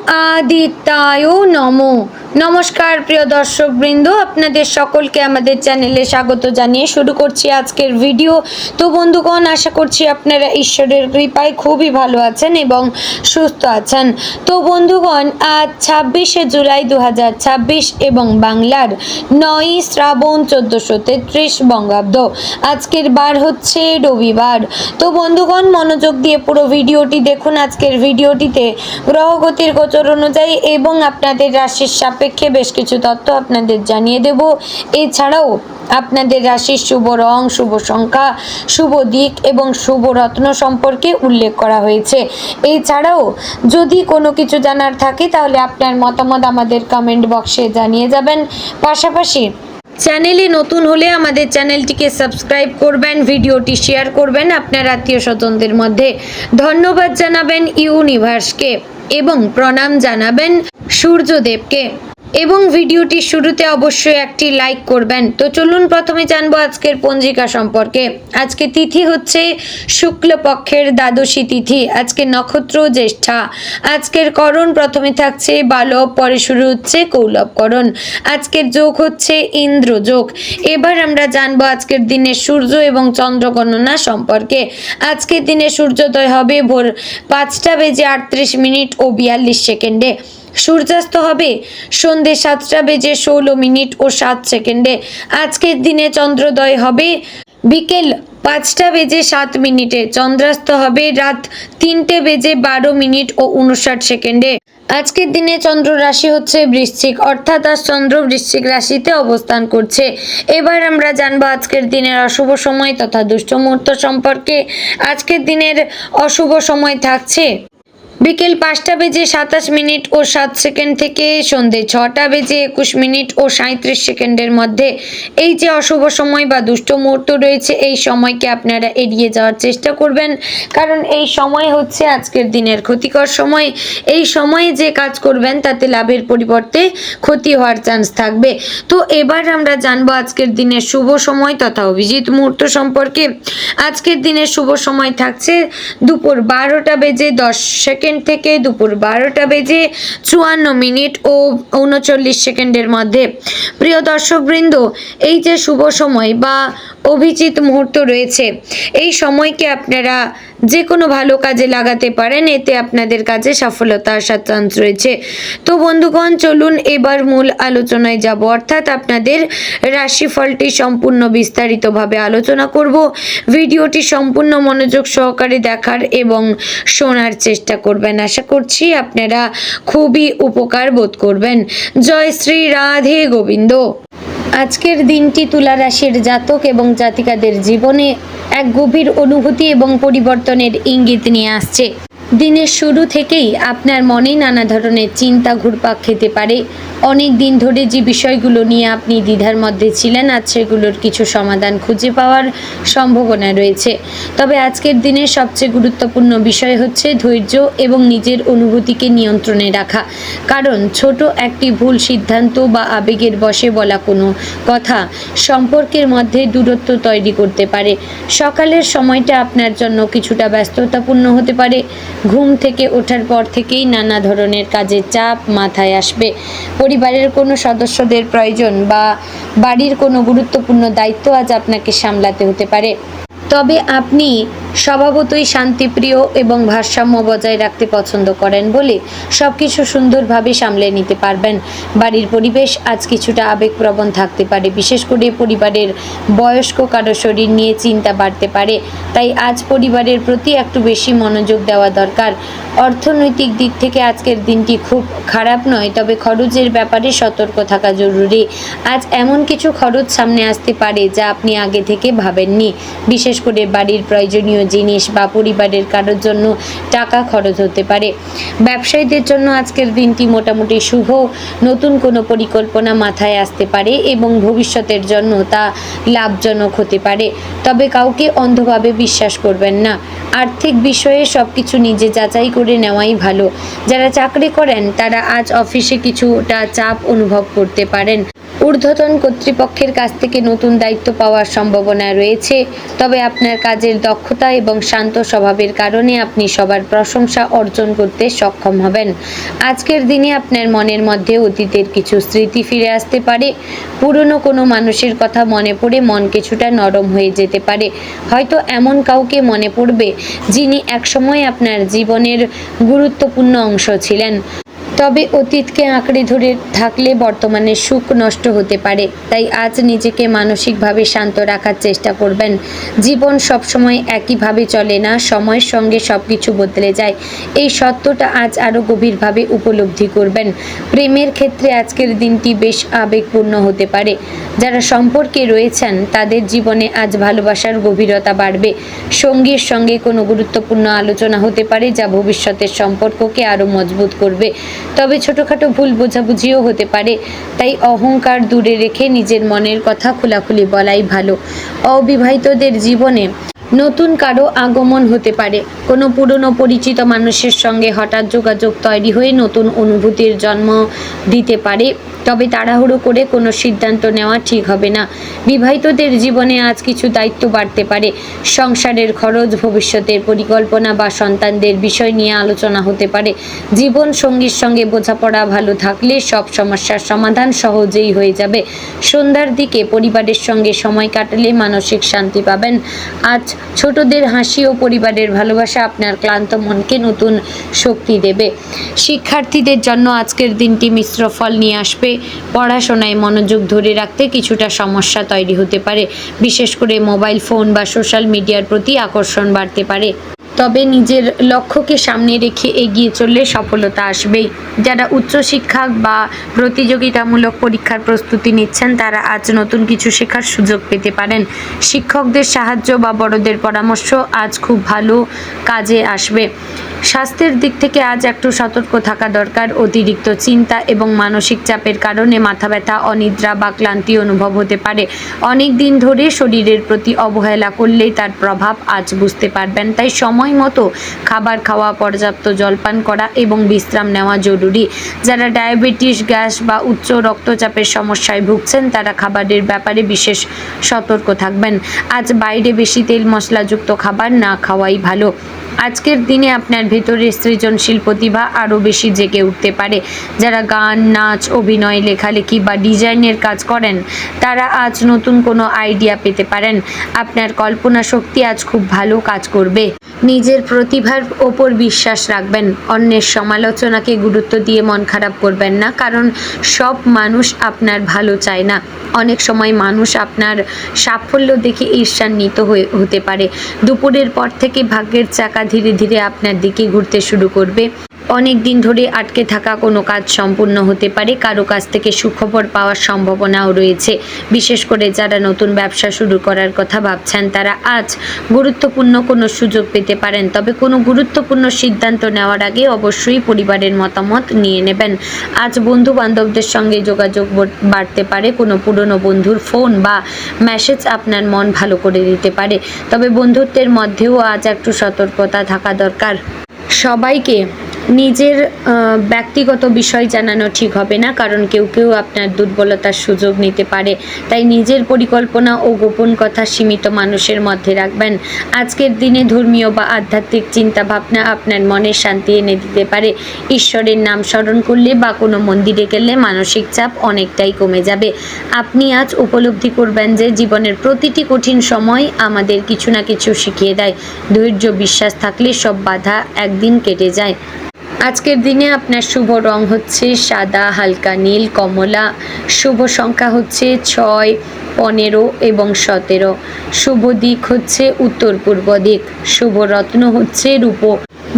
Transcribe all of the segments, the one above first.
আদিত্যায় নমো। নমস্কার প্রিয় দর্শকবৃন্দ, আপনাদের সকলকে আমাদের চ্যানেলে স্বাগত জানিয়ে শুরু করছি আজকের ভিডিও। তো বন্ধুগণ, আশা করছি আপনারা ঈশ্বরের কৃপায় খুবই ভালো আছেন এবং সুস্থ আছেন। তো বন্ধুগণ, আজ 26শে জুলাই 2026 এবং বাংলার 9ই শ্রাবণ 1433 বঙ্গাব্দ। আজকের বার হচ্ছে রবিবার। তো বন্ধুগণ, মনোযোগ দিয়ে পুরো ভিডিওটি দেখুন। আজকের ভিডিওটিতে গ্রহগতির গোচর অনুযায়ী এবং আপনাদের রাশির সাপেক্ষে বেশ কিছু তথ্য আপনাদের জানিয়ে দেব। এছাড়াও আপনাদের রাশির শুভ রং, শুভ সংখ্যা, শুভ দিক এবং শুভ রত্ন সম্পর্কে উল্লেখ করা হয়েছে। এছাড়াও যদি কোনো কিছু জানার থাকে তাহলে আপনার মতামত আমাদের কমেন্ট বক্সে জানিয়ে যাবেন। পাশাপাশি চ্যানেলে নতুন হলে আমাদের চ্যানেলটিকে সাবস্ক্রাইব করবেন, ভিডিওটি শেয়ার করবেন আপনার আত্মীয় স্বজনদের মধ্যে। ধন্যবাদ জানাবেন ইউনিভার্সকে এবং প্রণাম জানাবেন সূর্যদেবকে এবং ভিডিওটির শুরুতে অবশ্যই একটি লাইক করবেন। তো চলুন প্রথমে জানবো আজকের পঞ্জিকা সম্পর্কে। আজকে তিথি হচ্ছে শুক্লপক্ষের দ্বাদশী তিথি। আজকে নক্ষত্র জ্যেষ্ঠা। আজকের করণ প্রথমে থাকছে বালব, পরে শুরু হচ্ছে কৌলবকরণ। আজকের যোগ হচ্ছে ইন্দ্রযোগ। এবার আমরা জানবো আজকের দিনের সূর্য এবং চন্দ্র গণনা সম্পর্কে। আজকের দিনে সূর্যোদয় হবে ভোর 5টা বেজে 38 মিনিট ও 42 সেকেন্ডে। সূর্যাস্ত হবে সন্ধে 7টা বেজে 16 মিনিট ও 7 সেকেন্ডে। আজকের দিনে চন্দ্রোদয় হবে বিকেল 5টা বেজে 7 মিনিটে। চন্দ্রাস্ত হবে রাত 3টে বেজে 12 মিনিট ও 59 সেকেন্ডে। আজকের দিনে চন্দ্র রাশি হচ্ছে বৃশ্চিক, অর্থাৎ আজ চন্দ্র বৃশ্চিক রাশিতে অবস্থান করছে। এবার আমরা জানবো আজকের দিনের অশুভ সময় তথা দুষ্ট মুহূর্ত সম্পর্কে। আজকের দিনের অশুভ সময় থাকছে বিকেল 5টা বেজে 27 মিনিট ও 7 সেকেন্ড থেকে সন্ধে 6টা বেজে 21 মিনিট ও 37 সেকেন্ডের মধ্যে। এই যে অশুভ সময় বা দুষ্ট মুহূর্ত রয়েছে, এই সময়কে আপনারা এড়িয়ে যাওয়ার চেষ্টা করবেন, কারণ এই সময় হচ্ছে আজকের দিনের ক্ষতিকর সময়। এই সময়ে যে কাজ করবেন তাতে লাভের পরিবর্তে ক্ষতি হওয়ার চান্স থাকবে। তো এবার আমরা জানবো আজকের দিনের শুভ সময় তথা অভিজিৎ মুহূর্ত সম্পর্কে। আজকের দিনের শুভ সময় থাকছে দুপুর 12টা বেজে 10 সেকেন্ড থেকে দুপুর 12টা বেজে 54 মিনিট ও 39 সেকেন্ডের মধ্যে। প্রিয় দর্শকবৃন্দ, এই যে শুভ সময় বা অভিজিৎ মুহূর্ত রয়েছে, এই সময়কে আপনারা যে কোনো ভালো কাজে লাগাতে পারেন, এতে আপনাদের কাজে সফলতা আসার চান্স রয়েছে। তো বন্ধুগণ, চলুন এবার মূল আলোচনায় যাব, অর্থাৎ আপনাদের রাশিফলটি সম্পূর্ণ বিস্তারিতভাবে আলোচনা করব। ভিডিওটি সম্পূর্ণ মনোযোগ সহকারে দেখার এবং শোনার চেষ্টা করবেন। আশা করছি আপনারা খুবই উপকার বোধ করবেন। জয় শ্রী রাধে গোবিন্দ। আজকের দিনটি তুলা রাশির জাতক এবং জাতিকাদের জীবনে এক গভীর অনুভূতি এবং পরিবর্তনের ইঙ্গিত নিয়ে আসছে। দিনের শুরু থেকেই আপনার মনে নানা ধরনের চিন্তা ঘুরপাক খেতে পারে। অনেক দিন ধরে যে বিষয়গুলো নিয়ে আপনি দ্বিধার মধ্যে ছিলেন, আজ সেগুলোর কিছু সমাধান খুঁজে পাওয়ার সম্ভাবনা রয়েছে। তবে আজকের দিনের সবচেয়ে গুরুত্বপূর্ণ বিষয় হচ্ছে ধৈর্য এবং নিজের অনুভূতিকে নিয়ন্ত্রণে রাখা, কারণ ছোট একটি ভুল সিদ্ধান্ত বা আবেগের বশে বলা কোনো কথা সম্পর্কের মধ্যে দূরত্ব তৈরি করতে পারে। সকালের সময়টা আপনার জন্য কিছুটা ব্যস্ততাপূর্ণ হতে পারে। ঘুম থেকে ওঠার পর থেকেই নানা ধরনের কাজের চাপ মাথায় আসবে। পরিবারের কোনো সদস্যদের প্রয়োজন বা বাড়ির কোনো গুরুত্বপূর্ণ দায়িত্ব আজ আপনাকে সামলাতে হতে পারে। তবে আপনি স্বভাবতই শান্তিপ্রিয় এবং ভারসাম্য বজায় রাখতে পছন্দ করেন বলে সব কিছু সুন্দরভাবে সামলে নিতে পারবেন। বাড়ির পরিবেশ আজ কিছুটা আবেগপ্রবণ থাকতে পারে, বিশেষ করে পরিবারের বয়স্ক কারো শরীর নিয়ে চিন্তা বাড়তে পারে। তাই আজ পরিবারের প্রতি একটু বেশি মনোযোগ দেওয়া দরকার। অর্থনৈতিক দিক থেকে আজকের দিনটি খুব খারাপ নয়, তবে খরচের ব্যাপারে সতর্ক থাকা জরুরি। আজ এমন কিছু খরচ সামনে আসতে পারে যা আপনি আগে থেকে ভাবেননি, বিশেষ করে বাড়ির প্রয়োজনীয় জিনিস বা পরিবারের কারোর জন্য টাকা খরচ হতে পারে। ব্যবসায়ীদের জন্য আজকের দিনটি মোটামুটি শুভ। নতুন কোনো পরিকল্পনা মাথায় আসতে পারে এবং ভবিষ্যতের জন্য তা লাভজনক হতে পারে। তবে কাউকে অন্ধভাবে বিশ্বাস করবেন না। আর্থিক বিষয়ে সব কিছু নিজে যাচাই করে নেওয়াই ভালো। যারা চাকরি করেন তারা আজ অফিসে কিছুটা চাপ অনুভব করতে পারেন। ঊর্ধ্বতন কর্তৃপক্ষের কাছ থেকে নতুন দায়িত্ব পাওয়ার সম্ভাবনা রয়েছে, তবে আপনার কাজের দক্ষতা এবং শান্ত স্বভাবের কারণে আপনি সবার প্রশংসা অর্জন করতে সক্ষম হবেন। আজকের দিনে আপনার মনের মধ্যে অতীতের কিছু স্মৃতি ফিরে আসতে পারে। পুরনো কোনো মানুষের কথা মনে পড়ে মন কিছুটা নরম হয়ে যেতে পারে। হয়তো এমন কাউকে মনে পড়বে যিনি একসময় আপনার জীবনের গুরুত্বপূর্ণ অংশ ছিলেন। তবে অতীতকে আঁকড়ে ধরে থাকলে বর্তমানে সুখ নষ্ট হতে পারে। তাই আজ নিজেকে মানসিকভাবে শান্ত রাখার চেষ্টা করবেন। জীবন সবসময় একইভাবে চলে না, সময়ের সঙ্গে সব কিছু বদলে যায়। এই সত্যটা আজ আরও গভীরভাবে উপলব্ধি করবেন। প্রেমের ক্ষেত্রে আজকের দিনটি বেশ আবেগপূর্ণ হতে পারে। যারা সম্পর্কে রয়েছেন তাদের জীবনে আজ ভালোবাসার গভীরতা বাড়বে। সঙ্গীর সঙ্গে কোনো গুরুত্বপূর্ণ আলোচনা হতে পারে যা ভবিষ্যতের সম্পর্ককে আরও মজবুত করবে। তবে ছোটোখাটো ভুল বোঝাবুঝিও হতে পারে, তাই অহংকার দূরে রেখে নিজের মনের কথা খোলাখুলি বলাই ভালো। অবিবাহিতদের জীবনে নতুন কারো আগমন হতে পারে। কোনো পুরনো পরিচিত মানুষের সঙ্গে হঠাৎ যোগাযোগ তৈরি হয়ে নতুন অনুভূতির জন্ম দিতে পারে, তবে তাড়াহুড়ো করে কোনো সিদ্ধান্ত নেওয়া ঠিক হবে না। বিবাহিতদের জীবনে আজ কিছু দায়িত্ব বাড়তে পারে। সংসারের খরচ, ভবিষ্যতের পরিকল্পনা বা সন্তানদের বিষয় নিয়ে আলোচনা হতে পারে। জীবন সঙ্গীর সঙ্গে বোঝাপড়া ভালো থাকলে সব সমস্যার সমাধান সহজেই হয়ে যাবে। সন্ধ্যার দিকে পরিবারের সঙ্গে সময় কাটালে মানসিক শান্তি পাবেন। আজ ছোটদের হাসি ও পরিবারের ভালোবাসা আপনার ক্লান্ত মনকে নতুন শক্তি দেবে। শিক্ষার্থীদের জন্য আজকের দিনটি মিশ্র ফল নিয়ে আসবে। পড়াশোনায় মনোযোগ ধরে রাখতে কিছুটা সমস্যা তৈরি হতে পারে। বিশেষ করে মোবাইল ফোন বা সোশ্যাল মিডিয়ার প্রতি আকর্ষণ বাড়তে পারে। তবে নিজের লক্ষ্যকে সামনে রেখে এগিয়ে চললে সফলতা আসবেই। যারা উচ্চশিক্ষা বা প্রতিযোগিতামূলক পরীক্ষার প্রস্তুতি নিচ্ছেন তারা আজ নতুন কিছু শেখার সুযোগ পেতে পারেন। শিক্ষকদের সাহায্য বা বড়দের পরামর্শ আজ খুব ভালো কাজে আসবে। স্বাস্থ্যের দিক থেকে আজ একটু সতর্ক থাকা দরকার। অতিরিক্ত চিন্তা এবং মানসিক চাপের কারণে মাথা ব্যথা, অনিদ্রা বা ক্লান্তি অনুভব হতে পারে। অনেক দিন ধরে শরীরের প্রতি অবহেলা করলেই তার প্রভাব আজ বুঝতে পারবেন। তাই সময় মতো খাবার খাওয়া, পর্যাপ্ত জলপান করা এবং বিশ্রাম নেওয়া জরুরি। যারা ডায়াবেটিস, গ্যাস বা উচ্চ রক্তচাপের সমস্যায় ভুগছেন তারা খাবারের ব্যাপারে বিশেষ সতর্ক থাকবেন। আজ বাইরে বেশি তেল মশলাযুক্ত খাবার না খাওয়াই ভালো। আজকের দিনে আপনার ভেতরের সৃজনশীল প্রতিভা আরও বেশি জেগে উঠতে পারে। যারা গান, নাচ, অভিনয়, লেখালেখি বা ডিজাইনের কাজ করেন তারা আজ নতুন কোনো আইডিয়া পেতে পারেন। আপনার কল্পনা শক্তি আজ খুব ভালো কাজ করবে। নিজের প্রতিভার ওপর বিশ্বাস রাখবেন। অন্যের সমালোচনাকে গুরুত্ব দিয়ে মন খারাপ করবেন না, কারণ সব মানুষ আপনার ভালো চায় না। অনেক সময় মানুষ আপনার সাফল্য দেখে ঈর্ষান্বিত হতে পারে। দুপুরের পর থেকে ভাগ্যের চাকা ধীরে ধীরে আপনার দিকে ঘুরতে শুরু করবে। অনেক দিন ধরে আটকে থাকা কোনো কাজ সম্পূর্ণ হতে পারে। কারো কাছ থেকে সুখবর পাওয়ার সম্ভাবনাও রয়েছে। বিশেষ করে যারা নতুন ব্যবসা শুরু করার কথা ভাবছেন তারা আজ গুরুত্বপূর্ণ কোনো সুযোগ পেতে পারেন। তবে কোনো গুরুত্বপূর্ণ সিদ্ধান্ত নেওয়ার আগে অবশ্যই পরিবারের মতামত নিয়ে নেবেন। আজ বন্ধু বান্ধবদের সঙ্গে যোগাযোগ বাড়তে পারে। কোনো পুরনো বন্ধুর ফোন বা মেসেজ আপনার মন ভালো করে দিতে পারে। তবে বন্ধুত্বের মধ্যেও আজ একটু সতর্কতা থাকা দরকার। সবাইকে নিজের ব্যক্তিগত বিষয় জানানো ঠিক হবে না, কারণ কেউ কেউ আপনার দুর্বলতার সুযোগ নিতে পারে। তাই নিজের পরিকল্পনা ও গোপন কথা সীমিত মানুষের মধ্যে রাখবেন। আজকের দিনে ধর্মীয় বা আধ্যাত্মিক চিন্তা ভাবনা আপনার মনে শান্তি এনে দিতে পারে। ঈশ্বরের নাম স্মরণ করলে বা কোনো মন্দিরে গেলে মানসিক চাপ অনেকটাই কমে যাবে। আপনি আজ উপলব্ধি করবেন যে জীবনের প্রতিটি কঠিন সময় আমাদের কিছু না কিছু শিখিয়ে দেয়। ধৈর্য, বিশ্বাস থাকলে সব বাধা একদিন কেটে যায়। আজকের দিনে আপনার শুভ রং হচ্ছে সাদা, হালকা নীল, কমলা। শুভ সংখ্যা হচ্ছে 6, 15 এবং 17। শুভ দিক হচ্ছে উত্তর পূর্ব দিক। শুভ রত্ন হচ্ছে রূপো।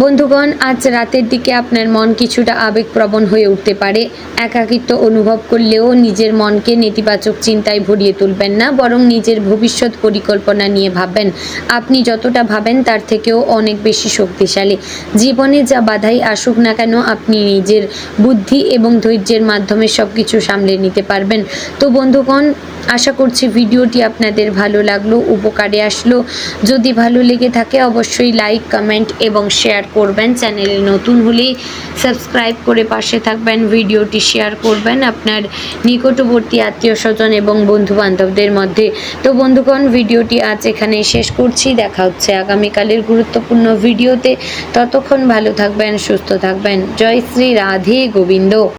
বন্ধুগণ, আজ রাতের দিকে আপনার মন কিছুটা আবেগপ্রবণ হয়ে উঠতে পারে। একাকিত্ব অনুভব করলেও নিজের মনকে নেতিবাচক চিন্তায় ভরিয়ে তুলবেন না, বরং নিজের ভবিষ্যৎ পরিকল্পনা নিয়ে ভাববেন। আপনি যতটা ভাবেন তার থেকেও অনেক বেশি শক্তিশালী। জীবনে যা বাধাই আসুক না কেন আপনি নিজের বুদ্ধি এবং ধৈর্যের মাধ্যমে সব কিছু সামলে নিতে পারবেন। তো বন্ধুগণ, আশা করছি ভিডিওটি আপনাদের ভালো লাগলো, উপকারে আসলো। যদি ভালো লেগে থাকে অবশ্যই লাইক, কমেন্ট এবং শেয়ার করবেন, চ্যানেলে নতুন হলেই সাবস্ক্রাইব করে পাশে থাকবেন, ভিডিওটি শেয়ার করবেন আপনার নিকটবর্তী আত্মীয় স্বজন এবং বন্ধু বান্ধবদের মধ্যে। তো বন্ধুগণ, ভিডিওটি আজ এখানেই শেষ করছি। দেখা হচ্ছে আগামীকালের গুরুত্বপূর্ণ ভিডিওতে। ততক্ষণ ভালো থাকবেন, সুস্থ থাকবেন। জয় শ্রী রাধে গোবিন্দ।